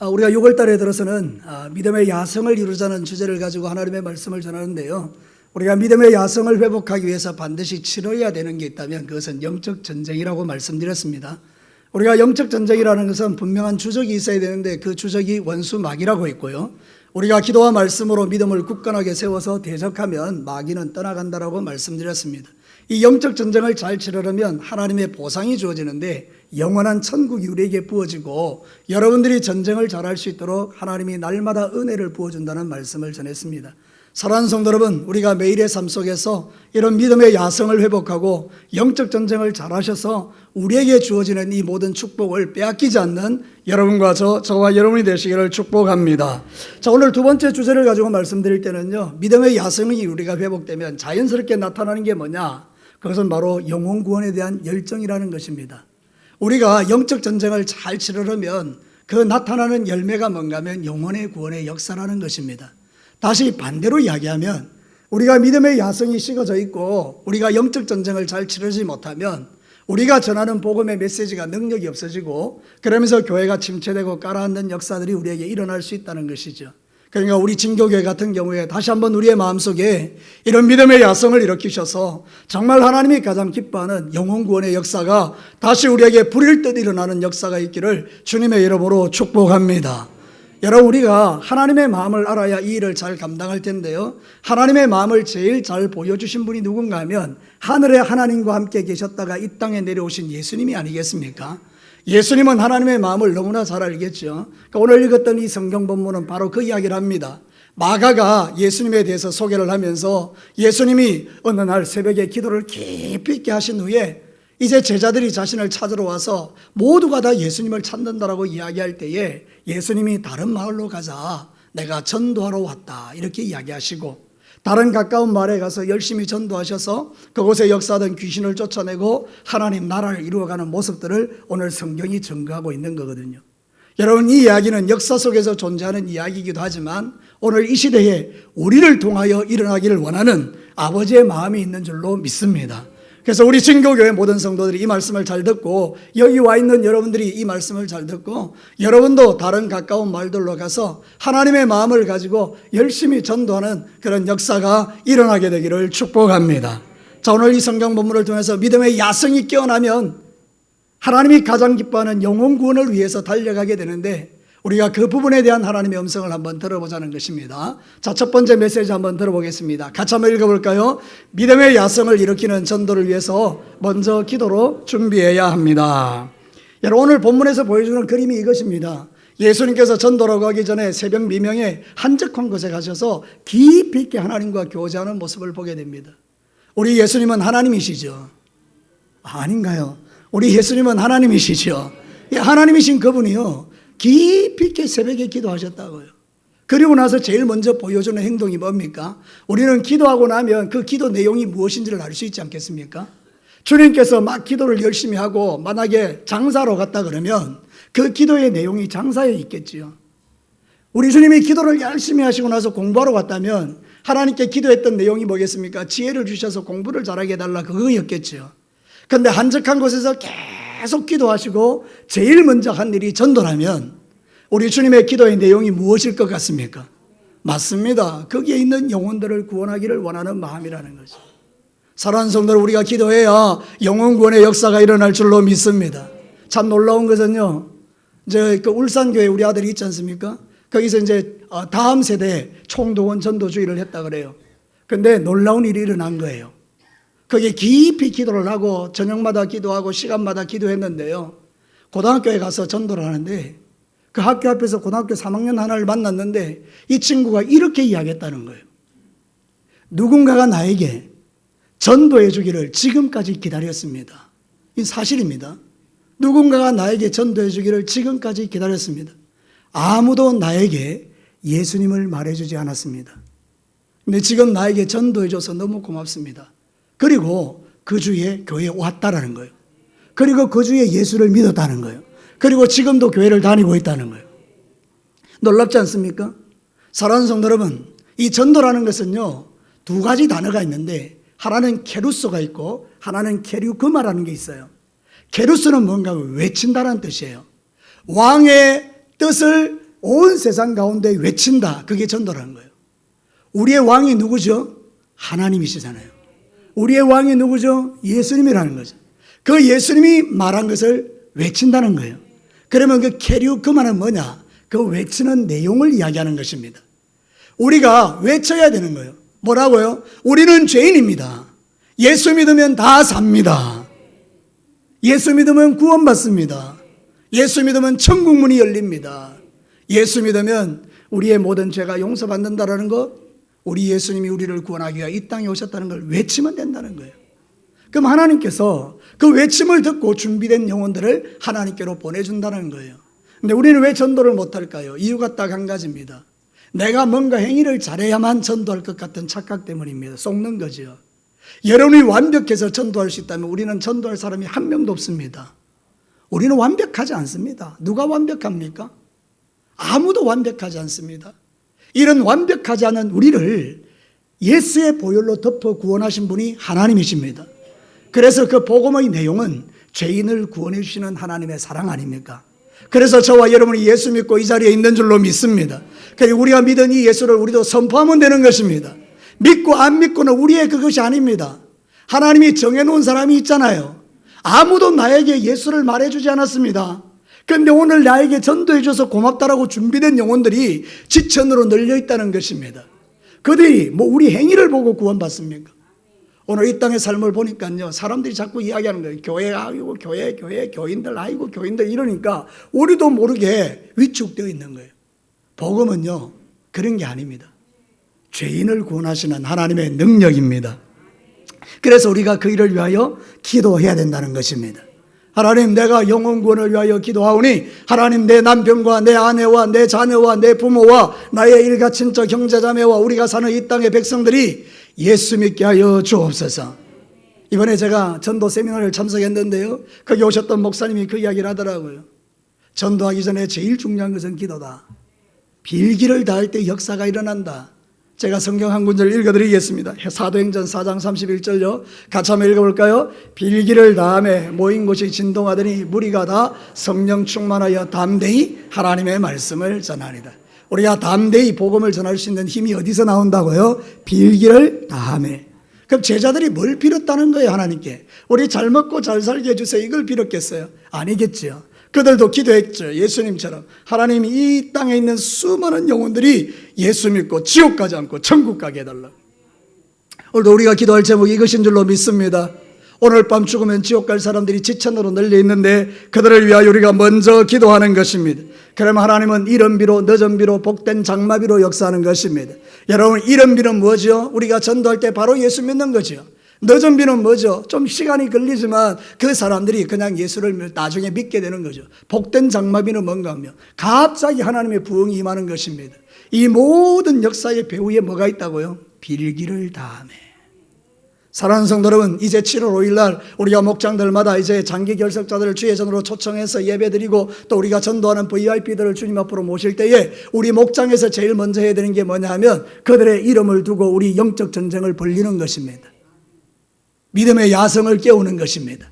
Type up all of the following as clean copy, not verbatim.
우리가 6월 달에 들어서는 믿음의 야성을 이루자는 주제를 가지고 하나님의 말씀을 전하는데요. 우리가 믿음의 야성을 회복하기 위해서 반드시 치러야 되는 게 있다면 그것은 영적 전쟁이라고 말씀드렸습니다. 우리가 영적 전쟁이라는 것은 분명한 주적이 있어야 되는데 그 주적이 원수 마귀라고 했고요. 우리가 기도와 말씀으로 믿음을 굳건하게 세워서 대적하면 마귀는 떠나간다라고 말씀드렸습니다. 이 영적 전쟁을 잘 치르려면 하나님의 보상이 주어지는데 영원한 천국이 우리에게 부어지고 여러분들이 전쟁을 잘할 수 있도록 하나님이 날마다 은혜를 부어준다는 말씀을 전했습니다. 사랑하는 성도 여러분, 우리가 매일의 삶 속에서 이런 믿음의 야성을 회복하고 영적 전쟁을 잘하셔서 우리에게 주어지는 이 모든 축복을 빼앗기지 않는 여러분과 저와 여러분이 되시기를 축복합니다. 자, 오늘 두 번째 주제를 가지고 말씀드릴 때는요, 믿음의 야성이 우리가 회복되면 자연스럽게 나타나는 게 뭐냐? 그것은 바로 영혼 구원에 대한 열정이라는 것입니다. 우리가 영적 전쟁을 잘 치르려면 그 나타나는 열매가 뭔가 하면 영혼의 구원의 역사라는 것입니다. 다시 반대로 이야기하면 우리가 믿음의 야성이 식어져 있고 우리가 영적 전쟁을 잘 치르지 못하면 우리가 전하는 복음의 메시지가 능력이 없어지고 그러면서 교회가 침체되고 깔아앉는 역사들이 우리에게 일어날 수 있다는 것이죠. 그러니까 우리 진교교회 같은 경우에 다시 한번 우리의 마음속에 이런 믿음의 야성을 일으키셔서 정말 하나님이 가장 기뻐하는 영혼 구원의 역사가 다시 우리에게 불일 듯 일어나는 역사가 있기를 주님의 이름으로 축복합니다. 여러분, 우리가 하나님의 마음을 알아야 이 일을 잘 감당할 텐데요, 하나님의 마음을 제일 잘 보여주신 분이 누군가 하면 하늘에 하나님과 함께 계셨다가 이 땅에 내려오신 예수님이 아니겠습니까? 예수님은 하나님의 마음을 너무나 잘 알겠죠. 그러니까 오늘 읽었던 이 성경 본문은 바로 그 이야기를 합니다. 마가가 예수님에 대해서 소개를 하면서 예수님이 어느 날 새벽에 기도를 깊이 있게 하신 후에 이제 제자들이 자신을 찾으러 와서 모두가 다 예수님을 찾는다라고 이야기할 때에 예수님이 다른 마을로 가자, 내가 전도하러 왔다, 이렇게 이야기하시고 다른 가까운 마을에 가서 열심히 전도하셔서 그곳에 역사하던 귀신을 쫓아내고 하나님 나라를 이루어가는 모습들을 오늘 성경이 증거하고 있는 거거든요. 여러분, 이 이야기는 역사 속에서 존재하는 이야기이기도 하지만 오늘 이 시대에 우리를 통하여 일어나기를 원하는 아버지의 마음이 있는 줄로 믿습니다. 그래서 우리 진교교회 모든 성도들이 이 말씀을 잘 듣고 여기 와 있는 여러분들이 이 말씀을 잘 듣고 여러분도 다른 가까운 마을들로 가서 하나님의 마음을 가지고 열심히 전도하는 그런 역사가 일어나게 되기를 축복합니다. 자, 오늘 이 성경 본문을 통해서 믿음의 야성이 깨어나면 하나님이 가장 기뻐하는 영혼 구원을 위해서 달려가게 되는데 우리가 그 부분에 대한 하나님의 음성을 한번 들어보자는 것입니다. 자, 첫 번째 메시지 한번 들어보겠습니다. 같이 한번 읽어볼까요? 믿음의 야성을 일으키는 전도를 위해서 먼저 기도로 준비해야 합니다. 여러분, 오늘 본문에서 보여주는 그림이 이것입니다. 예수님께서 전도라고 하기 전에 새벽 미명에 한적한 곳에 가셔서 깊이 있게 하나님과 교제하는 모습을 보게 됩니다. 우리 예수님은 하나님이시죠? 아닌가요? 우리 예수님은 하나님이시죠? 하나님이신 그분이요, 깊이 있게 새벽에 기도하셨다고요. 그리고 나서 제일 먼저 보여주는 행동이 뭡니까? 우리는 기도하고 나면 그 기도 내용이 무엇인지를 알 수 있지 않겠습니까? 주님께서 막 기도를 열심히 하고 만약에 장사로 갔다 그러면 그 기도의 내용이 장사에 있겠지요. 우리 주님이 기도를 열심히 하시고 나서 공부하러 갔다면 하나님께 기도했던 내용이 뭐겠습니까? 지혜를 주셔서 공부를 잘하게 해달라, 그거였겠지요. 그런데 한적한 곳에서 계속 기도하시고 제일 먼저 한 일이 전도라면 우리 주님의 기도의 내용이 무엇일 것 같습니까? 맞습니다. 거기에 있는 영혼들을 구원하기를 원하는 마음이라는 거죠. 사랑하는 성도들, 우리가 기도해야 영혼 구원의 역사가 일어날 줄로 믿습니다. 참 놀라운 것은요, 이제 그 울산교회 우리 아들이 있지 않습니까? 거기서 이제 다음 세대에 총동원 전도주의를 했다 그래요. 근데 놀라운 일이 일어난 거예요. 거기에 깊이 기도를 하고 저녁마다 기도하고 시간마다 기도했는데요, 고등학교에 가서 전도를 하는데 그 학교 앞에서 고등학교 3학년 하나를 만났는데 이 친구가 이렇게 이야기했다는 거예요. 누군가가 나에게 전도해 주기를 지금까지 기다렸습니다. 이 사실입니다. 누군가가 나에게 전도해 주기를 지금까지 기다렸습니다. 아무도 나에게 예수님을 말해주지 않았습니다. 근데 지금 나에게 전도해 줘서 너무 고맙습니다. 그리고 그 주에 교회에 왔다라는 거예요. 그리고 그 주에 예수를 믿었다는 거예요. 그리고 지금도 교회를 다니고 있다는 거예요. 놀랍지 않습니까? 사랑하는 성도 여러분, 이 전도라는 것은요, 두 가지 단어가 있는데 하나는 케루소가 있고 하나는 케류그마라는 게 있어요. 케루스는 뭔가 외친다는 뜻이에요. 왕의 뜻을 온 세상 가운데 외친다. 그게 전도라는 거예요. 우리의 왕이 누구죠? 하나님이시잖아요. 우리의 왕이 누구죠? 예수님이라는 거죠. 그 예수님이 말한 것을 외친다는 거예요. 그러면 그 캐리그 말은 뭐냐? 그 외치는 내용을 이야기하는 것입니다. 우리가 외쳐야 되는 거예요. 뭐라고요? 우리는 죄인입니다. 예수 믿으면 다 삽니다. 예수 믿으면 구원받습니다. 예수 믿으면 천국 문이 열립니다. 예수 믿으면 우리의 모든 죄가 용서받는다라는 것, 우리 예수님이 우리를 구원하기 위해 이 땅에 오셨다는 걸 외치면 된다는 거예요. 그럼 하나님께서 그 외침을 듣고 준비된 영혼들을 하나님께로 보내준다는 거예요. 근데 우리는 왜 전도를 못할까요? 이유가 딱 한 가지입니다. 내가 뭔가 행위를 잘해야만 전도할 것 같은 착각 때문입니다. 속는 거죠. 여러분이 완벽해서 전도할 수 있다면 우리는 전도할 사람이 한 명도 없습니다. 우리는 완벽하지 않습니다. 누가 완벽합니까? 아무도 완벽하지 않습니다. 이런 완벽하지 않은 우리를 예수의 보혈로 덮어 구원하신 분이 하나님이십니다. 그래서 그 복음의 내용은 죄인을 구원해 주시는 하나님의 사랑 아닙니까? 그래서 저와 여러분이 예수 믿고 이 자리에 있는 줄로 믿습니다. 그리고 우리가 믿은 이 예수를 우리도 선포하면 되는 것입니다. 믿고 안 믿고는 우리의 그것이 아닙니다. 하나님이 정해놓은 사람이 있잖아요. 아무도 나에게 예수를 말해주지 않았습니다. 그런데 오늘 나에게 전도해줘서 고맙다라고 준비된 영혼들이 지천으로 널려있다는 것입니다. 그들이 우리 행위를 보고 구원받습니까? 오늘 이 땅의 삶을 보니까요, 사람들이 자꾸 이야기하는 거예요. 교회, 아이고, 교회, 교인들, 아이고, 교인들 이러니까 우리도 모르게 위축되어 있는 거예요. 복음은요, 그런 게 아닙니다. 죄인을 구원하시는 하나님의 능력입니다. 그래서 우리가 그 일을 위하여 기도해야 된다는 것입니다. 하나님, 내가 영혼 구원을 위하여 기도하오니 하나님, 내 남편과 내 아내와 내 자녀와 내 부모와 나의 일가 친척 형제자매와 우리가 사는 이 땅의 백성들이 예수 믿게 하여 주옵소서. 이번에 제가 전도 세미나를 참석했는데요, 거기 오셨던 목사님이 그 이야기를 하더라고요. 전도하기 전에 제일 중요한 것은 기도다. 빌기를 다할 때 역사가 일어난다. 제가 성경 한 구절 읽어드리겠습니다. 사도행전 4장 31절요. 같이 한번 읽어볼까요? 빌기를 다함에 모인 곳이 진동하더니 무리가 다 성령 충만하여 담대히 하나님의 말씀을 전하리다. 우리가 담대히 복음을 전할 수 있는 힘이 어디서 나온다고요? 빌기를 다함에. 그럼 제자들이 뭘 빌었다는 거예요? 하나님께. 우리 잘 먹고 잘 살게 해주세요, 이걸 빌었겠어요? 아니겠죠. 그들도 기도했죠. 예수님처럼 하나님이 이 땅에 있는 수많은 영혼들이 예수 믿고 지옥 가지 않고 천국 가게 해달라고. 오늘도 우리가 기도할 제목이 이것인 줄로 믿습니다. 오늘 밤 죽으면 지옥 갈 사람들이 지천으로 널려 있는데 그들을 위하여 우리가 먼저 기도하는 것입니다. 그러면 하나님은 이른 비로 늦은 비로 복된 장마비로 역사하는 것입니다. 여러분, 이른 비는 뭐죠? 우리가 전도할 때 바로 예수 믿는 거죠. 늦은 비는 뭐죠? 좀 시간이 걸리지만 그 사람들이 그냥 예수를 나중에 믿게 되는 거죠. 복된 장마비는 뭔가 하면 갑자기 하나님의 부흥이 임하는 것입니다. 이 모든 역사의 배후에 뭐가 있다고요? 빌기를 다하네. 사랑하는 성도 여러분, 이제 7월 5일 날 우리가 목장들마다 이제 장기 결석자들을 주예전으로 초청해서 예배드리고 또 우리가 전도하는 VIP들을 주님 앞으로 모실 때에 우리 목장에서 제일 먼저 해야 되는 게 뭐냐 하면 그들의 이름을 두고 우리 영적 전쟁을 벌리는 것입니다. 믿음의 야성을 깨우는 것입니다.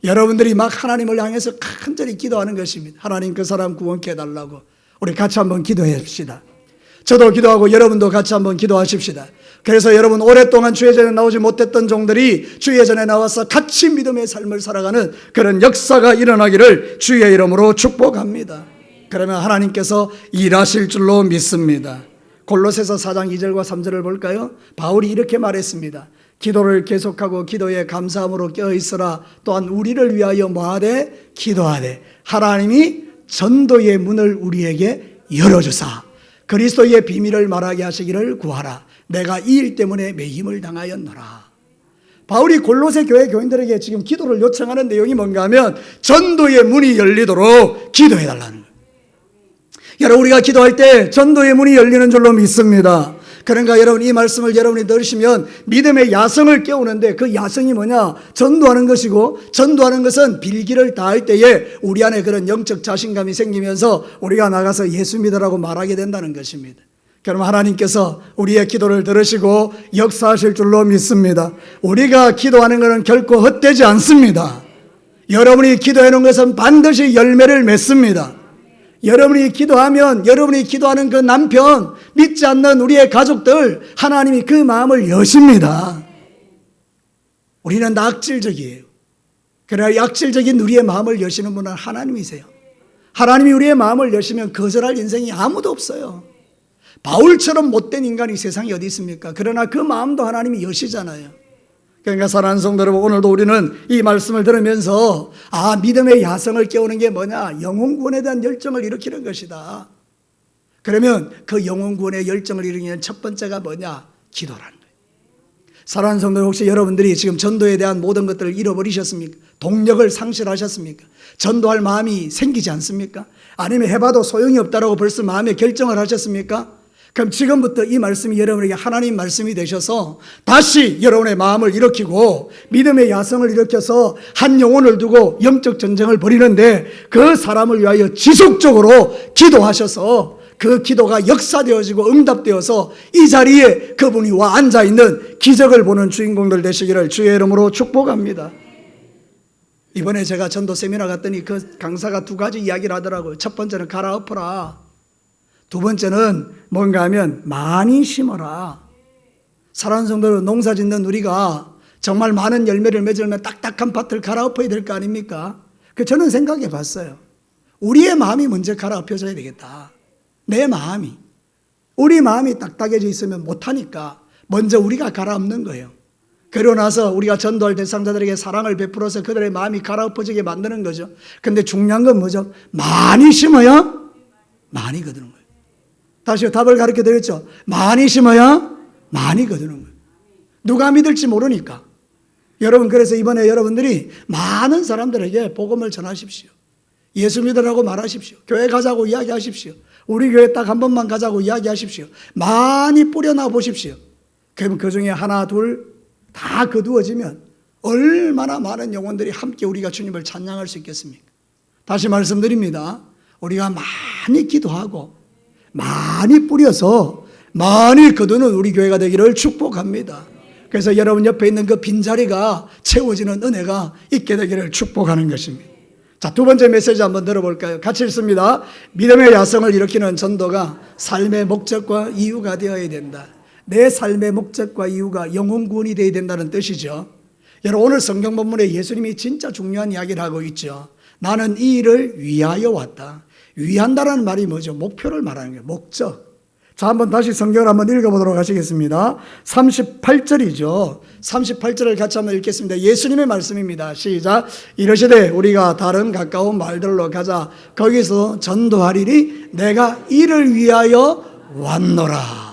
여러분들이 막 하나님을 향해서 간절히 기도하는 것입니다. 하나님, 그 사람 구원케 해달라고. 우리 같이 한번 기도합시다. 저도 기도하고 여러분도 같이 한번 기도하십시다. 그래서 여러분, 오랫동안 주의 전에 나오지 못했던 종들이 주의 전에 나와서 같이 믿음의 삶을 살아가는 그런 역사가 일어나기를 주의 이름으로 축복합니다. 그러면 하나님께서 일하실 줄로 믿습니다. 골로새서 4장 2절과 3절을 볼까요? 바울이 이렇게 말했습니다. 기도를 계속하고 기도에 감사함으로 껴있으라. 또한 우리를 위하여 뭐하되? 기도하되 하나님이 전도의 문을 우리에게 열어주사 그리스도의 비밀을 말하게 하시기를 구하라. 내가 이 일 때문에 매임을 당하였노라. 바울이 골로새 교회 교인들에게 지금 기도를 요청하는 내용이 뭔가 하면 전도의 문이 열리도록 기도해달라는 거예요. 여러분, 우리가 기도할 때 전도의 문이 열리는 줄로 믿습니다. 그러니까 여러분, 이 말씀을 여러분이 들으시면 믿음의 야성을 깨우는데 그 야성이 뭐냐? 전도하는 것이고, 전도하는 것은 빌기를 다할 때에 우리 안에 그런 영적 자신감이 생기면서 우리가 나가서 예수 믿으라고 말하게 된다는 것입니다. 그럼 하나님께서 우리의 기도를 들으시고 역사하실 줄로 믿습니다. 우리가 기도하는 것은 결코 헛되지 않습니다. 여러분이 기도해 놓은 것은 반드시 열매를 맺습니다. 여러분이 기도하면 여러분이 기도하는 그 남편, 믿지 않는 우리의 가족들, 하나님이 그 마음을 여십니다. 우리는 악질적이에요. 그러나 악질적인 우리의 마음을 여시는 분은 하나님이세요. 하나님이 우리의 마음을 여시면 거절할 인생이 아무도 없어요. 바울처럼 못된 인간이 세상에 어디 있습니까? 그러나 그 마음도 하나님이 여시잖아요. 그러니까 사랑하는 성도 여러분, 오늘도 우리는 이 말씀을 들으면서 믿음의 야성을 깨우는 게 뭐냐? 영혼구원에 대한 열정을 일으키는 것이다. 그러면 그 영혼구원의 열정을 일으키는 첫 번째가 뭐냐? 기도라는 거예요. 사랑하는 성도, 혹시 여러분들이 지금 전도에 대한 모든 것들을 잃어버리셨습니까? 동력을 상실하셨습니까? 전도할 마음이 생기지 않습니까? 아니면 해봐도 소용이 없다라고 벌써 마음에 결정을 하셨습니까? 그럼 지금부터 이 말씀이 여러분에게 하나님 말씀이 되셔서 다시 여러분의 마음을 일으키고 믿음의 야성을 일으켜서 한 영혼을 두고 영적 전쟁을 벌이는데 그 사람을 위하여 지속적으로 기도하셔서 그 기도가 역사되어지고 응답되어서 이 자리에 그분이 와 앉아있는 기적을 보는 주인공들 되시기를 주의 이름으로 축복합니다. 이번에 제가 전도 세미나 갔더니 그 강사가 두 가지 이야기를 하더라고요. 첫 번째는 갈아엎어라. 두 번째는 뭔가 하면 많이 심어라. 사랑하는 성도는 농사 짓는 우리가 정말 많은 열매를 맺으려면 딱딱한 밭을 갈아엎어야 될 거 아닙니까? 저는 생각해 봤어요. 우리의 마음이 먼저 갈아엎혀져야 되겠다. 내 마음이. 우리 마음이 딱딱해져 있으면 못하니까 먼저 우리가 갈아엎는 거예요. 그러고 나서 우리가 전도할 대상자들에게 사랑을 베풀어서 그들의 마음이 갈아엎어지게 만드는 거죠. 근데 중요한 건 뭐죠? 많이 심어야 많이 거두는 거예요. 다시 답을 가르쳐 드렸죠. 많이 심어야 많이 거두는 거예요. 누가 믿을지 모르니까. 여러분, 그래서 이번에 여러분들이 많은 사람들에게 복음을 전하십시오. 예수 믿으라고 말하십시오. 교회 가자고 이야기하십시오. 우리 교회 딱 한 번만 가자고 이야기하십시오. 많이 뿌려놔 보십시오. 그러면 그 중에 하나, 둘 다 거두어지면 얼마나 많은 영혼들이 함께 우리가 주님을 찬양할 수 있겠습니까? 다시 말씀드립니다. 우리가 많이 기도하고 많이 뿌려서 많이 거두는 우리 교회가 되기를 축복합니다. 그래서 여러분 옆에 있는 그 빈자리가 채워지는 은혜가 있게 되기를 축복하는 것입니다. 자, 두 번째 메시지 한번 들어볼까요? 같이 읽습니다. 믿음의 야성을 일으키는 전도가 삶의 목적과 이유가 되어야 된다. 내 삶의 목적과 이유가 영혼 구원이 되어야 된다는 뜻이죠. 여러분, 오늘 성경 본문에 예수님이 진짜 중요한 이야기를 하고 있죠. 나는 이 일을 위하여 왔다. 위한다라는 말이 뭐죠? 목표를 말하는 거예요. 목적. 자, 한번 다시 성경을 한번 읽어보도록 하시겠습니다. 38절이죠. 38절을 같이 한번 읽겠습니다. 예수님의 말씀입니다. 시작. 이르시되 우리가 다른 가까운 말들로 가자. 거기서 전도하리니 내가 이를 위하여 왔노라.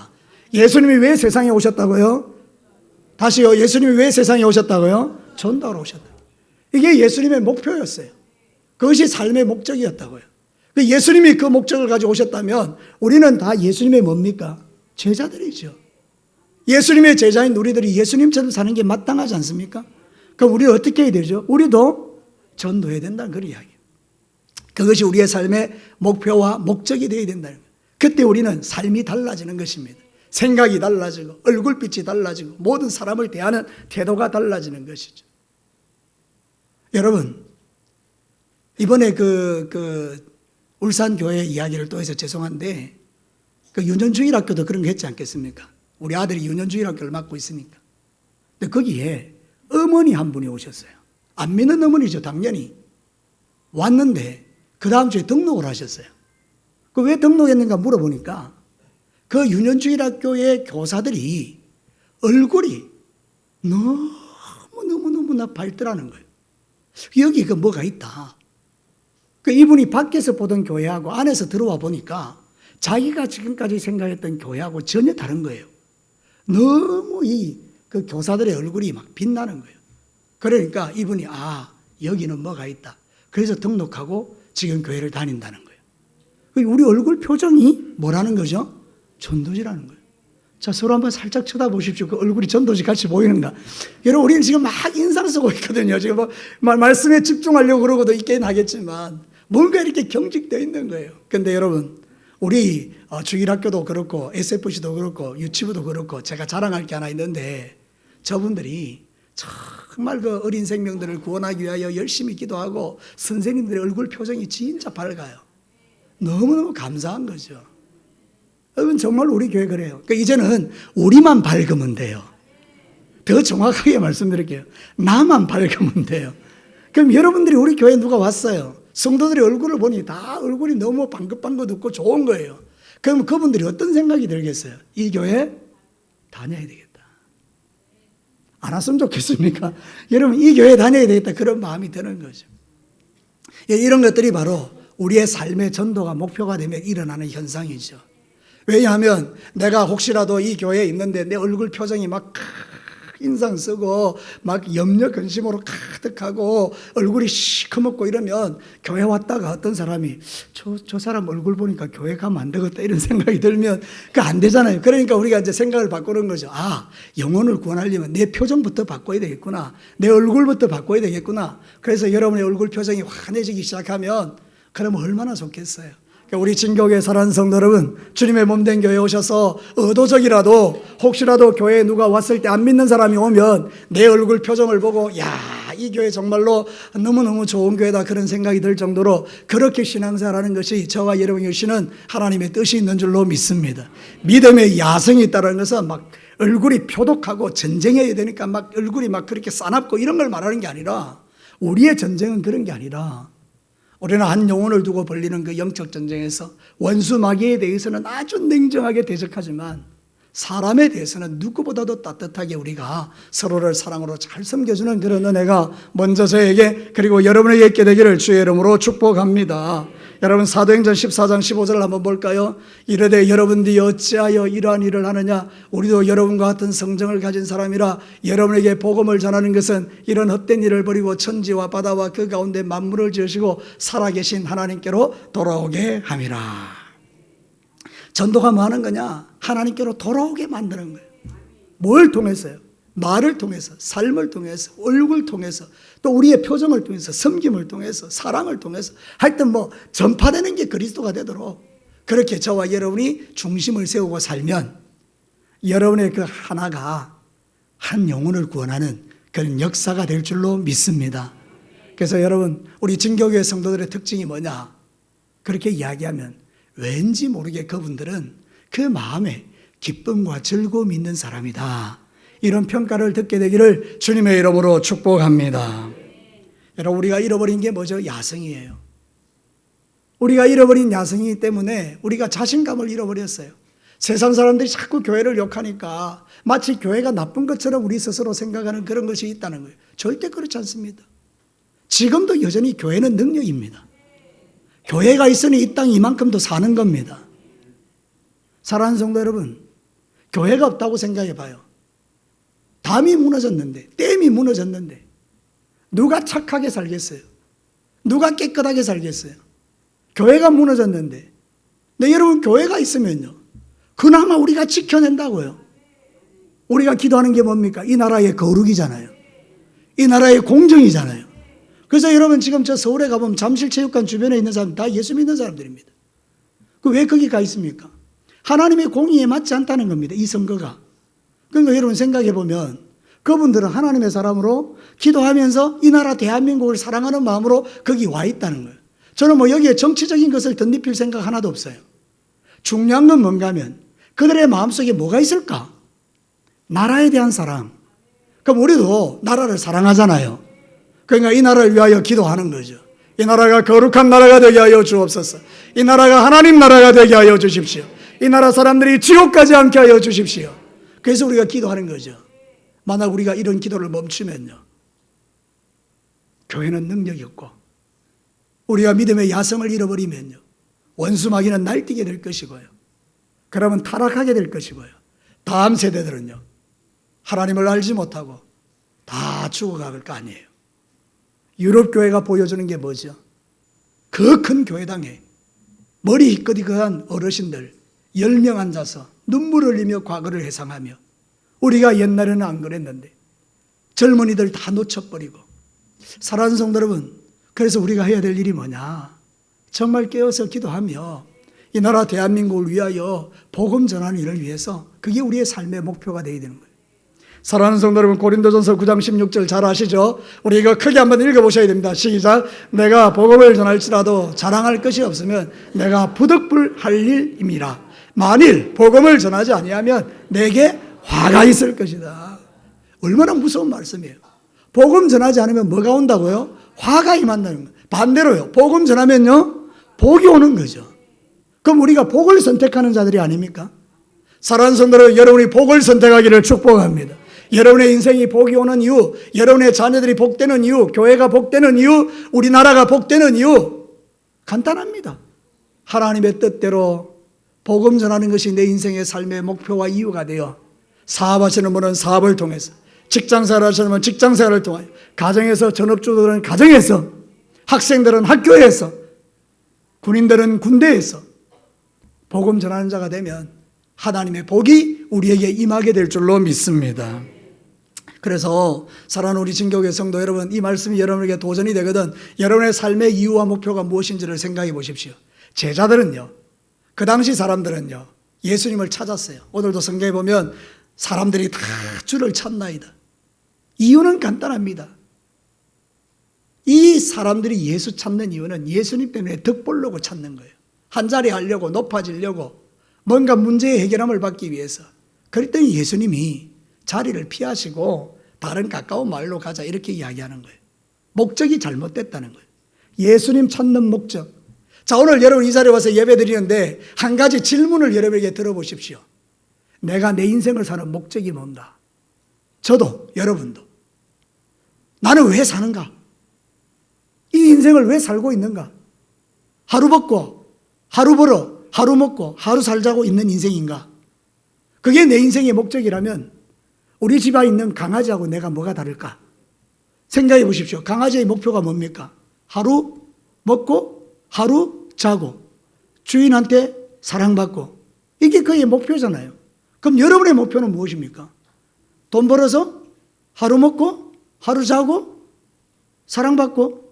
예수님이 왜 세상에 오셨다고요? 다시요. 예수님이 왜 세상에 오셨다고요? 전도하러 오셨다. 이게 예수님의 목표였어요. 그것이 삶의 목적이었다고요. 예수님이 그 목적을 가지고 오셨다면 우리는 다 예수님의 뭡니까? 제자들이죠. 예수님의 제자인 우리들이 예수님처럼 사는 게 마땅하지 않습니까? 그럼 우리는 어떻게 해야 되죠? 우리도 전도해야 된다는 그런 이야기예요. 그것이 우리의 삶의 목표와 목적이 되어야 된다는 거예요. 그때 우리는 삶이 달라지는 것입니다. 생각이 달라지고 얼굴빛이 달라지고 모든 사람을 대하는 태도가 달라지는 것이죠. 여러분, 이번에 울산교회 이야기를 또 해서 죄송한데 유년주일학교도 그런 거 했지 않겠습니까? 우리 아들이 유년주일학교를 맡고 있으니까. 근데 거기에 어머니 한 분이 오셨어요. 안 믿는 어머니죠, 당연히. 왔는데 그 다음 주에 등록을 하셨어요. 왜 등록했는가 물어보니까 그 유년주일학교의 교사들이 얼굴이 너무나 밝더라는 거예요. 여기 뭐가 있다. 이분이 밖에서 보던 교회하고 안에서 들어와 보니까 자기가 지금까지 생각했던 교회하고 전혀 다른 거예요. 너무 그 교사들의 얼굴이 막 빛나는 거예요. 그러니까 이분이 여기는 뭐가 있다. 그래서 등록하고 지금 교회를 다닌다는 거예요. 우리 얼굴 표정이 뭐라는 거죠? 전도지라는 거예요. 자, 서로 한번 살짝 쳐다보십시오. 그 얼굴이 전도지 같이 보이는가? 여러분, 우리는 지금 막 인상 쓰고 있거든요. 지금 말씀에 집중하려고 그러고도 있긴 하겠지만 뭔가 이렇게 경직되어 있는 거예요. 근데 여러분, 우리 주일학교도 그렇고 SFC도 그렇고 유치부도 그렇고 제가 자랑할 게 하나 있는데 저분들이 정말 그 어린 생명들을 구원하기 위하여 열심히 기도하고 선생님들의 얼굴 표정이 진짜 밝아요. 너무너무 감사한 거죠. 여러분 정말 우리 교회 그래요. 그러니까 이제는 우리만 밝으면 돼요. 더 정확하게 말씀드릴게요. 나만 밝으면 돼요. 그럼 여러분들이 우리 교회에 누가 왔어요. 성도들의 얼굴을 보니 다 얼굴이 너무 방긋방긋 웃고 좋은 거예요. 그럼 그분들이 어떤 생각이 들겠어요? 이 교회 다녀야 되겠다. 안 왔으면 좋겠습니까? 여러분 이 교회 다녀야 되겠다 그런 마음이 드는 거죠. 이런 것들이 바로 우리의 삶의 전도가 목표가 되면 일어나는 현상이죠. 왜냐하면 내가 혹시라도 이 교회에 있는데 내 얼굴 표정이 막 인상 쓰고 막 염려 근심으로 가득하고 얼굴이 시커멓고 이러면 교회 왔다가 어떤 사람이 저 사람 얼굴 보니까 교회 가면 안 되겠다 이런 생각이 들면 그 안 되잖아요. 그러니까 우리가 이제 생각을 바꾸는 거죠. 아, 영혼을 구원하려면 내 표정부터 바꿔야 되겠구나. 내 얼굴부터 바꿔야 되겠구나. 그래서 여러분의 얼굴 표정이 환해지기 시작하면 그러면 얼마나 좋겠어요. 우리 진교회 사랑하는 성도 여러분, 주님의 몸된 교회에 오셔서 의도적이라도 혹시라도 교회에 누가 왔을 때 안 믿는 사람이 오면 내 얼굴 표정을 보고 야, 이 교회 정말로 너무너무 좋은 교회다 그런 생각이 들 정도로 그렇게 신앙생활하는 것이 저와 여러분이 주시는 하나님의 뜻이 있는 줄로 믿습니다. 믿음의 야성이 있다는 것은 막 얼굴이 표독하고 전쟁해야 되니까 막 얼굴이 막 그렇게 싸납고 이런 걸 말하는 게 아니라 우리의 전쟁은 그런 게 아니라 우리는 한 영혼을 두고 벌리는 그 영적 전쟁에서 원수 마귀에 대해서는 아주 냉정하게 대적하지만 사람에 대해서는 누구보다도 따뜻하게 우리가 서로를 사랑으로 잘 섬겨주는 그런 은혜가 먼저 저에게 그리고 여러분에게 있게 되기를 주의 이름으로 축복합니다. 여러분 사도행전 14장 15절을 한번 볼까요? 이르되 여러분들이 어찌하여 이러한 일을 하느냐? 우리도 여러분과 같은 성정을 가진 사람이라 여러분에게 복음을 전하는 것은 이런 헛된 일을 버리고 천지와 바다와 그 가운데 만물을 지으시고 살아계신 하나님께로 돌아오게 함이라. 전도가 뭐 하는 거냐? 하나님께로 돌아오게 만드는 거예요. 뭘 통해서요? 말을 통해서, 삶을 통해서, 얼굴 통해서, 또 우리의 표정을 통해서, 섬김을 통해서, 사랑을 통해서 하여튼 뭐 전파되는 게 그리스도가 되도록 그렇게 저와 여러분이 중심을 세우고 살면 여러분의 그 하나가 한 영혼을 구원하는 그런 역사가 될 줄로 믿습니다. 그래서 여러분 우리 진교교회 성도들의 특징이 뭐냐? 그렇게 이야기하면 왠지 모르게 그분들은 그 마음에 기쁨과 즐거움이 있는 사람이다. 이런 평가를 듣게 되기를 주님의 이름으로 축복합니다. 여러분 우리가 잃어버린 게 뭐죠? 야성이에요. 우리가 잃어버린 야성이기 때문에 우리가 자신감을 잃어버렸어요. 세상 사람들이 자꾸 교회를 욕하니까 마치 교회가 나쁜 것처럼 우리 스스로 생각하는 그런 것이 있다는 거예요. 절대 그렇지 않습니다. 지금도 여전히 교회는 능력입니다. 교회가 있으니 이 땅 이만큼도 사는 겁니다. 사랑하는 성도 여러분, 교회가 없다고 생각해 봐요. 담이 무너졌는데, 댐이 무너졌는데 누가 착하게 살겠어요? 누가 깨끗하게 살겠어요? 교회가 무너졌는데. 근데 여러분 교회가 있으면요 그나마 우리가 지켜낸다고요. 우리가 기도하는 게 뭡니까? 이 나라의 거룩이잖아요. 이 나라의 공정이잖아요. 그래서 여러분 지금 저 서울에 가보면 잠실체육관 주변에 있는 사람 다 예수 믿는 사람들입니다. 그 왜 거기 가 있습니까? 하나님의 공의에 맞지 않다는 겁니다. 이 선거가. 그러니까 여러분 생각해 보면 그분들은 하나님의 사람으로 기도하면서 이 나라 대한민국을 사랑하는 마음으로 거기 와 있다는 거예요. 저는 뭐 여기에 정치적인 것을 덧입힐 생각 하나도 없어요. 중요한 건 뭔가 하면 그들의 마음속에 뭐가 있을까? 나라에 대한 사랑. 그럼 우리도 나라를 사랑하잖아요. 그러니까 이 나라를 위하여 기도하는 거죠. 이 나라가 거룩한 나라가 되게 하여 주옵소서. 이 나라가 하나님 나라가 되게 하여 주십시오. 이 나라 사람들이 지옥 가지 않게 하여 주십시오. 그래서 우리가 기도하는 거죠. 만약 우리가 이런 기도를 멈추면요 교회는 능력이 없고 우리가 믿음의 야성을 잃어버리면요 원수 마귀는 날뛰게 될 것이고요. 그러면 타락하게 될 것이고요. 다음 세대들은요 하나님을 알지 못하고 다 죽어갈 거 아니에요. 유럽 교회가 보여주는 게 뭐죠? 그 큰 교회당에 머리 희끗희끗한 어르신들 10명 앉아서 눈물 흘리며 과거를 회상하며 우리가 옛날에는 안 그랬는데 젊은이들 다 놓쳐버리고. 사랑하는 성도 여러분, 그래서 우리가 해야 될 일이 뭐냐? 정말 깨어서 기도하며 이 나라 대한민국을 위하여 복음 전하는 일을 위해서 그게 우리의 삶의 목표가 되어야 되는 거예요. 사랑하는 성도 여러분, 고린도전서 9장 16절 잘 아시죠? 우리 이거 크게 한번 읽어보셔야 됩니다. 시작. 내가 복음을 전할지라도 자랑할 것이 없으면 내가 부득불할 일임이라. 만일 복음을 전하지 아니하면 내게 화가 있을 것이다. 얼마나 무서운 말씀이에요. 복음 전하지 않으면 뭐가 온다고요? 화가 임한다는 거예요. 반대로요, 복음 전하면요, 복이 오는 거죠. 그럼 우리가 복을 선택하는 자들이 아닙니까? 사랑하는 성도들, 여러분이 복을 선택하기를 축복합니다. 여러분의 인생이 복이 오는 이유, 여러분의 자녀들이 복되는 이유, 교회가 복되는 이유, 우리나라가 복되는 이유, 간단합니다. 하나님의 뜻대로 복음 전하는 것이 내 인생의 삶의 목표와 이유가 되어 사업하시는 분은 사업을 통해서, 직장생활 하시는 분은 직장생활을 통하여, 가정에서, 전업주들은 가정에서, 학생들은 학교에서, 군인들은 군대에서 복음 전하는 자가 되면 하나님의 복이 우리에게 임하게 될 줄로 믿습니다. 그래서 사랑하는 우리 진교회 성도 여러분, 이 말씀이 여러분에게 도전이 되거든 여러분의 삶의 이유와 목표가 무엇인지를 생각해 보십시오. 제자들은요, 그 당시 사람들은요, 예수님을 찾았어요. 오늘도 성경에 보면 사람들이 다 주를 찾나이다. 이유는 간단합니다. 이 사람들이 예수 찾는 이유는 예수님 때문에 덕 보려고 찾는 거예요. 한 자리 하려고, 높아지려고, 뭔가 문제의 해결함을 받기 위해서. 그랬더니 예수님이 자리를 피하시고 다른 가까운 마을로 가자 이렇게 이야기하는 거예요. 목적이 잘못됐다는 거예요. 예수님 찾는 목적. 자, 오늘 여러분 이 자리에 와서 예배 드리는데 한 가지 질문을 여러분에게 들어보십시오. 내가 내 인생을 사는 목적이 뭔가? 저도, 여러분도. 나는 왜 사는가? 이 인생을 왜 살고 있는가? 하루 먹고, 하루 벌어, 하루 먹고, 하루 살자고 있는 인생인가? 그게 내 인생의 목적이라면 우리 집에 있는 강아지하고 내가 뭐가 다를까? 생각해 보십시오. 강아지의 목표가 뭡니까? 하루 먹고, 하루 자고, 주인한테 사랑받고. 이게 그의 목표잖아요. 그럼 여러분의 목표는 무엇입니까? 돈 벌어서 하루 먹고, 하루 자고, 사랑받고.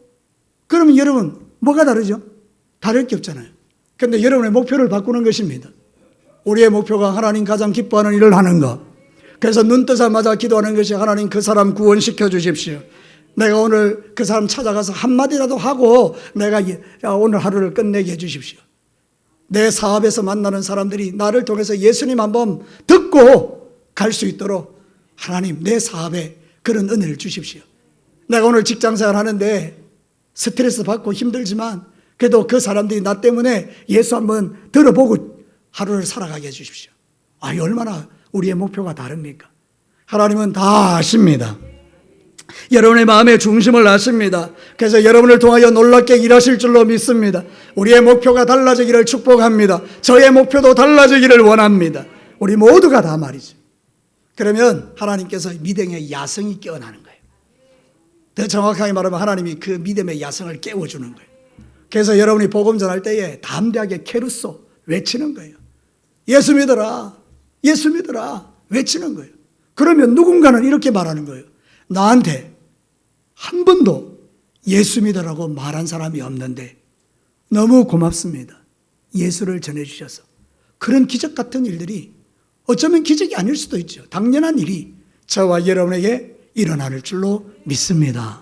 그러면 여러분 뭐가 다르죠? 다를 게 없잖아요. 그런데 여러분의 목표를 바꾸는 것입니다. 우리의 목표가 하나님 가장 기뻐하는 일을 하는 것. 그래서 눈 뜨자마자 기도하는 것이 하나님 그 사람 구원시켜 주십시오. 내가 오늘 그 사람 찾아가서 한마디라도 하고 내가 오늘 하루를 끝내게 해 주십시오. 내 사업에서 만나는 사람들이 나를 통해서 예수님 한번 듣고 갈 수 있도록 하나님 내 사업에 그런 은혜를 주십시오. 내가 오늘 직장생활 하는데 스트레스 받고 힘들지만 그래도 그 사람들이 나 때문에 예수 한번 들어보고 하루를 살아가게 해주십시오. 얼마나 우리의 목표가 다릅니까? 하나님은 다 아십니다. 여러분의 마음의 중심을 아십니다. 그래서 여러분을 통하여 놀랍게 일하실 줄로 믿습니다. 우리의 목표가 달라지기를 축복합니다. 저의 목표도 달라지기를 원합니다. 우리 모두가 다 말이죠. 그러면 하나님께서 믿음의 야성이 깨어나는 거예요. 더 정확하게 말하면 하나님이 그 믿음의 야성을 깨워주는 거예요. 그래서 여러분이 복음 전할 때에 담대하게 케루소 외치는 거예요. 예수 믿어라, 예수 믿어라 외치는 거예요. 그러면 누군가는 이렇게 말하는 거예요. 나한테 한 번도 예수 믿으라고 말한 사람이 없는데 너무 고맙습니다. 예수를 전해주셔서. 그런 기적 같은 일들이 어쩌면 기적이 아닐 수도 있죠. 당연한 일이 저와 여러분에게 일어날 줄로 믿습니다.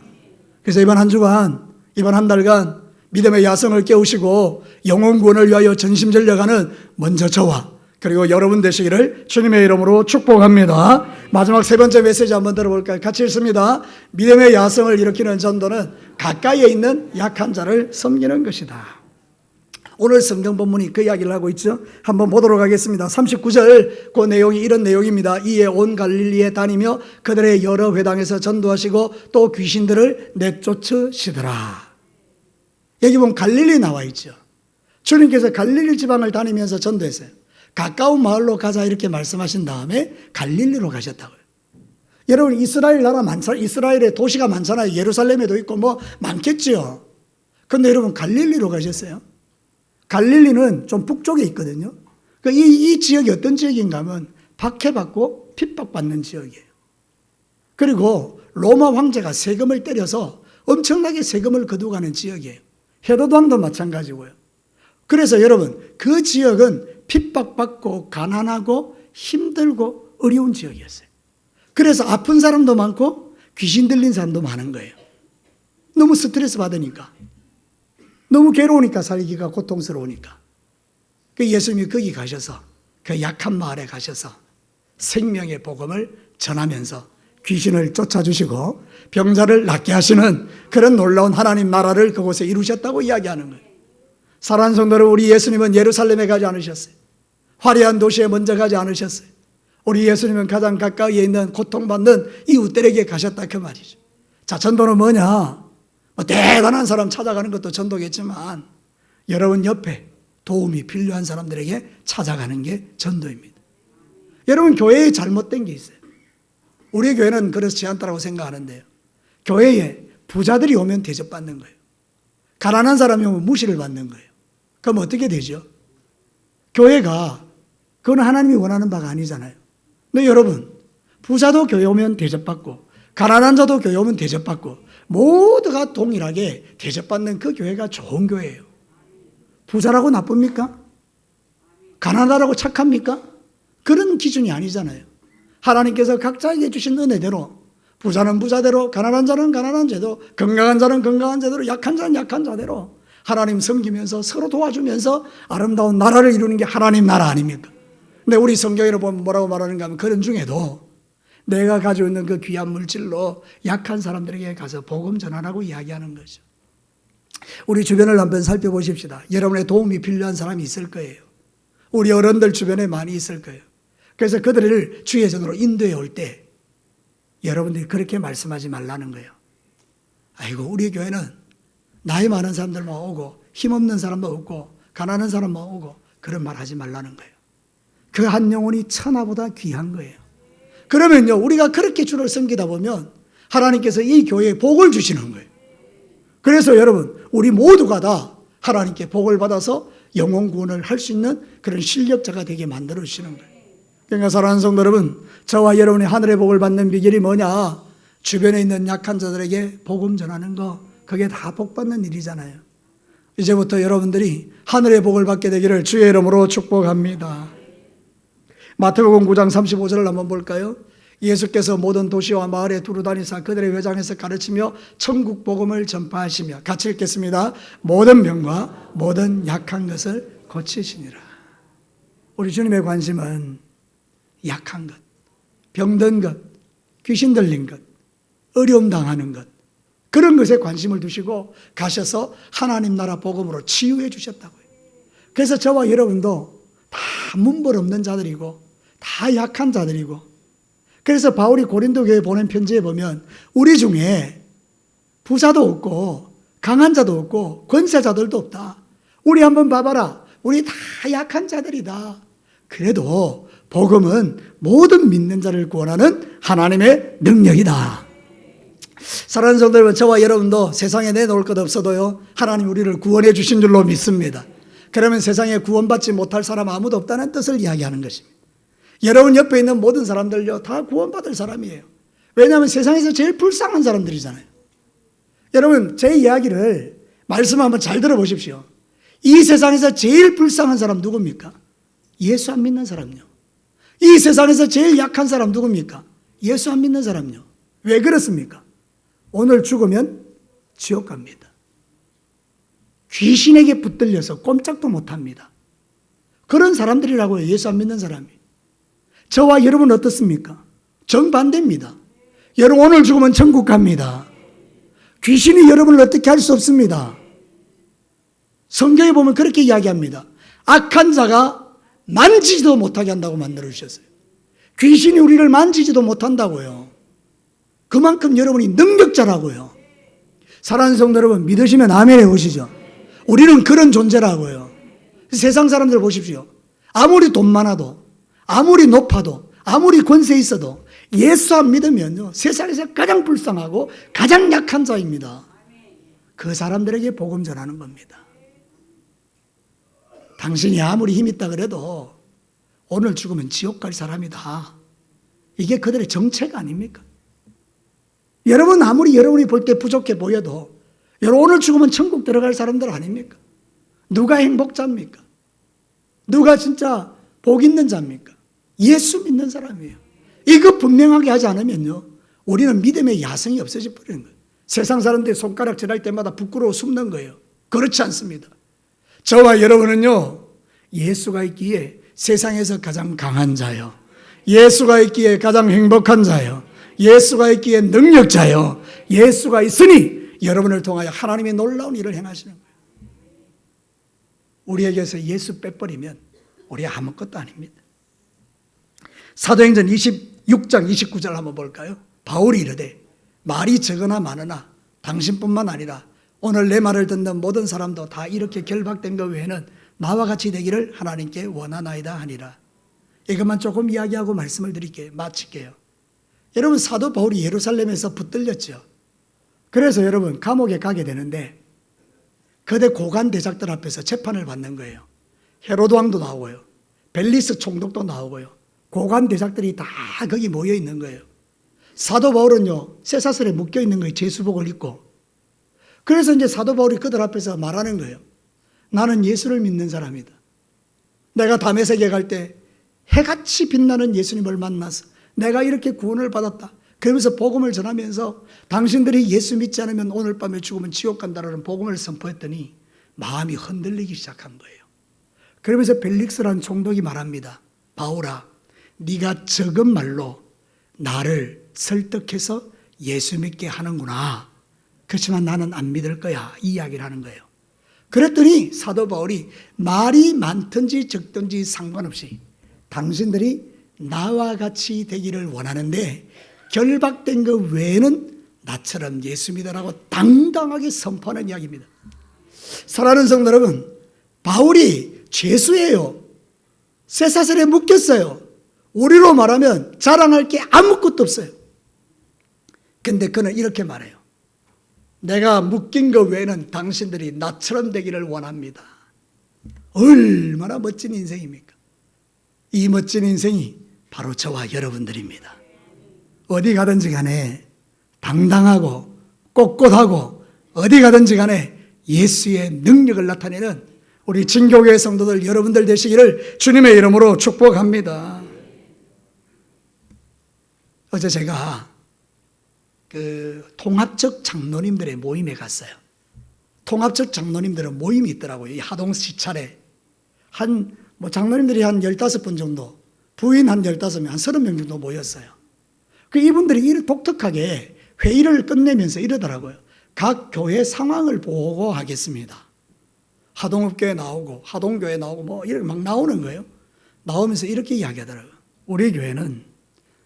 그래서 이번 한 주간, 이번 한 달간 믿음의 야성을 깨우시고 영혼 구원을 위하여 전심전력하는 먼저 저와 그리고 여러분 되시기를 주님의 이름으로 축복합니다. 마지막 세 번째 메시지 한번 들어볼까요? 같이 읽습니다. 믿음의 야성을 일으키는 전도는 가까이에 있는 약한 자를 섬기는 것이다. 오늘 성경 본문이 그 이야기를 하고 있죠. 한번 보도록 하겠습니다. 39절 그 내용이 이런 내용입니다. 이에 온 갈릴리에 다니며 그들의 여러 회당에서 전도하시고 또 귀신들을 내쫓으시더라. 여기 보면 갈릴리 나와 있죠. 주님께서 갈릴리 지방을 다니면서 전도했어요. 가까운 마을로 가자 이렇게 말씀하신 다음에 갈릴리로 가셨다고요. 여러분 이스라엘 나라 이스라엘의 도시가 많잖아요. 예루살렘에도 있고 뭐 많겠죠. 그런데 여러분 갈릴리로 가셨어요. 갈릴리는 좀 북쪽에 있거든요. 이 지역이 어떤 지역인가 하면 박해받고 핍박받는 지역이에요. 그리고 로마 황제가 세금을 때려서 엄청나게 세금을 거두가는 지역이에요. 헤로드 왕도 마찬가지고요. 그래서 여러분 그 지역은 핍박받고 가난하고 힘들고 어려운 지역이었어요. 그래서 아픈 사람도 많고 귀신 들린 사람도 많은 거예요. 너무 스트레스 받으니까. 너무 괴로우니까, 살기가 고통스러우니까. 그 예수님이 거기 가셔서, 그 약한 마을에 가셔서 생명의 복음을 전하면서 귀신을 쫓아주시고 병자를 낫게 하시는 그런 놀라운 하나님 나라를 그곳에 이루셨다고 이야기하는 거예요. 사랑하는 성도 여러분, 우리 예수님은 예루살렘에 가지 않으셨어요. 화려한 도시에 먼저 가지 않으셨어요. 우리 예수님은 가장 가까이에 있는 고통받는 이웃들에게 가셨다, 그 말이죠. 자, 전도는 뭐냐? 대단한 사람 찾아가는 것도 전도겠지만 여러분 옆에 도움이 필요한 사람들에게 찾아가는 게 전도입니다. 여러분, 교회에 잘못된 게 있어요. 우리 교회는 그렇지 않다고 생각하는데요. 교회에 부자들이 오면 대접받는 거예요. 가난한 사람이 오면 무시를 받는 거예요. 그럼 어떻게 되죠? 교회가, 그건 하나님이 원하는 바가 아니잖아요. 근데 여러분, 부자도 교회 오면 대접받고 가난한 자도 교회 오면 대접받고 모두가 동일하게 대접받는 그 교회가 좋은 교회예요. 부자라고 나쁩니까? 가난하다고 착합니까? 그런 기준이 아니잖아요. 하나님께서 각자에게 주신 은혜대로, 부자는 부자대로, 가난한 자는 가난한 자대로, 건강한 자는 건강한 자대로, 약한 자는 약한 자대로 하나님 섬기면서 서로 도와주면서 아름다운 나라를 이루는 게 하나님 나라 아닙니까? 근데 우리 성경에 보면 뭐라고 말하는가 하면 그런 중에도 내가 가지고 있는 그 귀한 물질로 약한 사람들에게 가서 복음 전하라고 이야기하는 거죠. 우리 주변을 한번 살펴보십시다. 여러분의 도움이 필요한 사람이 있을 거예요. 우리 어른들 주변에 많이 있을 거예요. 그래서 그들을 주의 전으로 인도해 올 때 여러분들이 그렇게 말씀하지 말라는 거예요. 아이고, 우리 교회는 나이 많은 사람들만 오고 힘없는 사람만 없고 가난한 사람만 오고, 그런 말 하지 말라는 거예요. 그 한 영혼이 천하보다 귀한 거예요. 그러면요, 우리가 그렇게 주를 섬기다 보면 하나님께서 이 교회에 복을 주시는 거예요. 그래서 여러분, 우리 모두가 다 하나님께 복을 받아서 영혼 구원을 할 수 있는 그런 실력자가 되게 만들어 주시는 거예요. 그러니까 사랑하는 성도 여러분, 저와 여러분이 하늘의 복을 받는 비결이 뭐냐? 주변에 있는 약한 자들에게 복음 전하는 거, 그게 다 복 받는 일이잖아요. 이제부터 여러분들이 하늘의 복을 받게 되기를 주의 이름으로 축복합니다. 마태복음 9장 35절을 한번 볼까요? 예수께서 모든 도시와 마을에 두루다니사 그들의 회장에서 가르치며 천국 복음을 전파하시며, 같이 읽겠습니다. 모든 병과 모든 약한 것을 고치시니라. 우리 주님의 관심은 약한 것, 병든 것, 귀신 들린 것, 어려움 당하는 것, 그런 것에 관심을 두시고 가셔서 하나님 나라 복음으로 치유해 주셨다고요. 그래서 저와 여러분도 다 문벌 없는 자들이고 다 약한 자들이고, 그래서 바울이 고린도 교회에 보낸 편지에 보면 우리 중에 부자도 없고 강한 자도 없고 권세자들도 없다. 우리 한번 봐봐라. 우리 다 약한 자들이다. 그래도 복음은 모든 믿는 자를 구원하는 하나님의 능력이다. 사랑하는 성도 여러분, 저와 여러분도 세상에 내놓을 것 없어도요, 하나님 우리를 구원해 주신 줄로 믿습니다. 그러면 세상에 구원받지 못할 사람 아무도 없다는 뜻을 이야기하는 것입니다. 여러분 옆에 있는 모든 사람들요, 다 구원받을 사람이에요. 왜냐하면 세상에서 제일 불쌍한 사람들이잖아요. 여러분, 제 이야기를 말씀 한번 잘 들어보십시오. 이 세상에서 제일 불쌍한 사람 누굽니까? 예수 안 믿는 사람요. 이 세상에서 제일 약한 사람 누굽니까? 예수 안 믿는 사람요. 왜 그렇습니까? 오늘 죽으면 지옥 갑니다. 귀신에게 붙들려서 꼼짝도 못합니다. 그런 사람들이라고요, 예수 안 믿는 사람이. 저와 여러분은 어떻습니까? 정반대입니다. 여러분, 오늘 죽으면 천국 갑니다. 귀신이 여러분을 어떻게 할 수 없습니다. 성경에 보면 그렇게 이야기합니다. 악한 자가 만지지도 못하게 한다고 만들어 주셨어요. 귀신이 우리를 만지지도 못한다고요. 그만큼 여러분이 능력자라고요. 사랑하는 성도 여러분, 믿으시면 아멘 해보시죠. 우리는 그런 존재라고요. 세상 사람들 보십시오. 아무리 돈 많아도, 아무리 높아도, 아무리 권세 있어도 예수 안 믿으면요, 세상에서 가장 불쌍하고 가장 약한 자입니다. 그 사람들에게 복음 전하는 겁니다. 당신이 아무리 힘 있다 그래도 오늘 죽으면 지옥 갈 사람이다. 이게 그들의 정책 아닙니까? 여러분, 아무리 여러분이 볼 때 부족해 보여도 여러분 오늘 죽으면 천국 들어갈 사람들 아닙니까? 누가 행복자입니까? 누가 진짜 복 있는 자입니까? 예수 믿는 사람이에요. 이거 분명하게 하지 않으면요, 우리는 믿음의 야성이 없어져 버리는 거예요. 세상 사람들이 손가락 질할 때마다 부끄러워 숨는 거예요. 그렇지 않습니다. 저와 여러분은요, 예수가 있기에 세상에서 가장 강한 자요, 예수가 있기에 가장 행복한 자요, 예수가 있기에 능력자요, 예수가 있으니 여러분을 통하여 하나님의 놀라운 일을 행하시는 거예요. 우리에게서 예수 빼버리면 우리 아무것도 아닙니다. 사도행전 26장 29절 한번 볼까요? 바울이 이르되 말이 적으나 많으나 당신뿐만 아니라 오늘 내 말을 듣는 모든 사람도 다 이렇게 결박된 것 외에는 나와 같이 되기를 하나님께 원하나이다 하니라. 이것만 조금 이야기하고 말씀을 드릴게요. 마칠게요. 여러분, 사도 바울이 예루살렘에서 붙들렸죠. 그래서 여러분 감옥에 가게 되는데 거대 고관 대작들 앞에서 재판을 받는 거예요. 헤로드 왕도 나오고요, 벨리스 총독도 나오고요, 고관 대작들이 다 거기 모여 있는 거예요. 사도 바울은요, 쇠사슬에 묶여 있는 거예요. 제수복을 입고. 그래서 이제 사도 바울이 그들 앞에서 말하는 거예요. 나는 예수를 믿는 사람이다. 내가 다메섹에 갈 때 해같이 빛나는 예수님을 만나서 내가 이렇게 구원을 받았다. 그러면서 복음을 전하면서 당신들이 예수 믿지 않으면 오늘 밤에 죽으면 지옥 간다라는 복음을 선포했더니 마음이 흔들리기 시작한 거예요. 그러면서 벨릭스라는 총독이 말합니다. 바울아, 네가 적은 말로 나를 설득해서 예수 믿게 하는구나. 그렇지만 나는 안 믿을 거야. 이 이야기를 하는 거예요. 그랬더니 사도 바울이 말이 많든지 적든지 상관없이 당신들이 나와 같이 되기를 원하는데 결박된 것 외에는 나처럼 예수 믿으라고 당당하게 선포하는 이야기입니다. 사랑하는 성도 여러분, 바울이 죄수예요. 쇠사슬에 묶였어요. 우리로 말하면 자랑할 게 아무것도 없어요. 근데 그는 이렇게 말해요. 내가 묶인 것 외에는 당신들이 나처럼 되기를 원합니다. 얼마나 멋진 인생입니까? 이 멋진 인생이 바로 저와 여러분들입니다. 어디 가든지 간에 당당하고 꼿꼿하고 어디 가든지 간에 예수의 능력을 나타내는 우리 진교회 성도들 여러분들 되시기를 주님의 이름으로 축복합니다. 어제 제가 통합적 장로님들의 모임에 갔어요. 통합적 장로님들은 모임이 있더라고요. 이 하동 시찰에 장로님들이 한 15분 정도, 부인 한 15명, 한 30명 정도 모였어요. 이분들이 이렇게 독특하게 회의를 끝내면서 이러더라고요. 각 교회 상황을 보고하겠습니다. 하동읍교회 나오고 하동교회 나오고 이렇게 막 나오는 거예요. 나오면서 이렇게 이야기하더라고요. 우리 교회는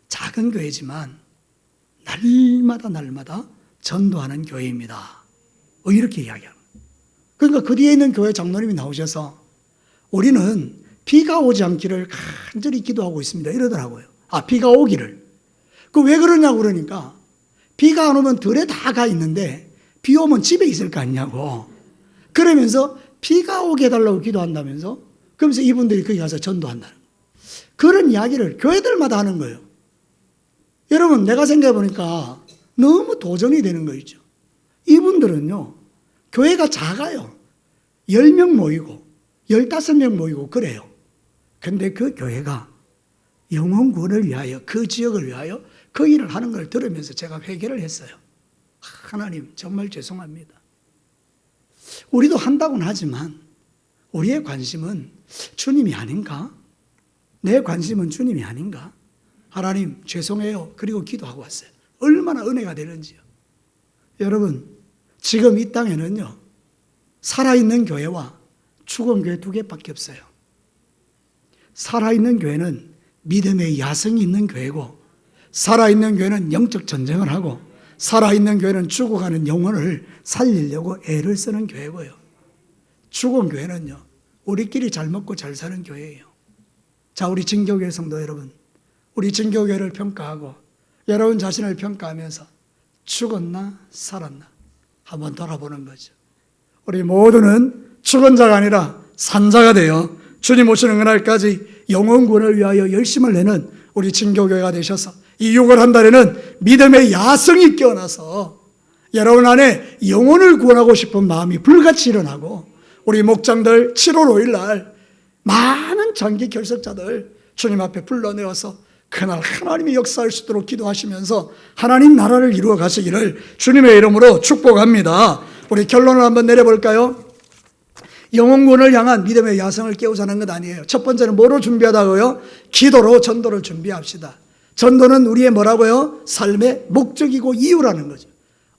작은 교회지만 날마다 전도하는 교회입니다. 이렇게 이야기합니다. 그러니까 그 뒤에 있는 교회 장로님이 나오셔서 우리는 비가 오지 않기를 간절히 기도하고 있습니다. 이러더라고요. 비가 오기를. 왜 그러냐고 그러니까 비가 안 오면 들에 다 가 있는데 비 오면 집에 있을 거 아니냐고. 그러면서 비가 오게 해달라고 기도한다면서 그러면서 이분들이 거기 가서 전도한다는 거예요. 그런 이야기를 교회들마다 하는 거예요. 여러분, 내가 생각해 보니까 너무 도전이 되는 거 있죠. 이분들은요, 교회가 작아요. 10명 모이고 15명 모이고 그래요. 근데 그 교회가 영혼 구원을 위하여 그 지역을 위하여 그 일을 하는 걸 들으면서 제가 회개를 했어요. 하나님 정말 죄송합니다. 우리도 한다고는 하지만 우리의 관심은 주님이 아닌가? 내 관심은 주님이 아닌가? 하나님 죄송해요. 그리고 기도하고 왔어요. 얼마나 은혜가 되는지요. 여러분, 지금 이 땅에는요, 살아있는 교회와 죽은 교회 두 개밖에 없어요. 살아있는 교회는 믿음의 야성이 있는 교회고, 살아있는 교회는 영적 전쟁을 하고, 살아있는 교회는 죽어가는 영혼을 살리려고 애를 쓰는 교회고요. 죽은 교회는요, 우리끼리 잘 먹고 잘 사는 교회예요. 자, 우리 진교회 성도 여러분, 우리 진교회를 평가하고 여러분 자신을 평가하면서 죽었나 살았나 한번 돌아보는 거죠. 우리 모두는 죽은 자가 아니라 산 자가 되어 주님 오시는 그날까지 영혼 구원을 위하여 열심을 내는 우리 진교교회가 되셔서 이 6월 한 달에는 믿음의 야성이 깨어나서 여러분 안에 영혼을 구원하고 싶은 마음이 불같이 일어나고, 우리 목장들 7월 5일 날 많은 장기 결석자들 주님 앞에 불러내어서 그날 하나님이 역사할 수 있도록 기도하시면서 하나님 나라를 이루어 가시기를 주님의 이름으로 축복합니다. 우리 결론을 한번 내려볼까요? 영혼군을 향한 믿음의 야성을 깨우자는 것 아니에요. 첫 번째는 뭐로 준비하다고요? 기도로 전도를 준비합시다. 전도는 우리의 뭐라고요? 삶의 목적이고 이유라는 거죠.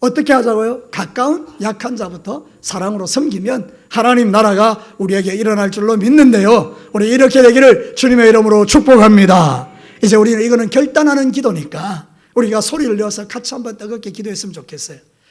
어떻게 하자고요? 가까운 약한 자부터 사랑으로 섬기면 하나님 나라가 우리에게 일어날 줄로 믿는데요. 우리 이렇게 되기를 주님의 이름으로 축복합니다. 이제 우리는 이거는 결단하는 기도니까 우리가 소리를 내어서 같이 한번 뜨겁게 기도했으면 좋겠어요.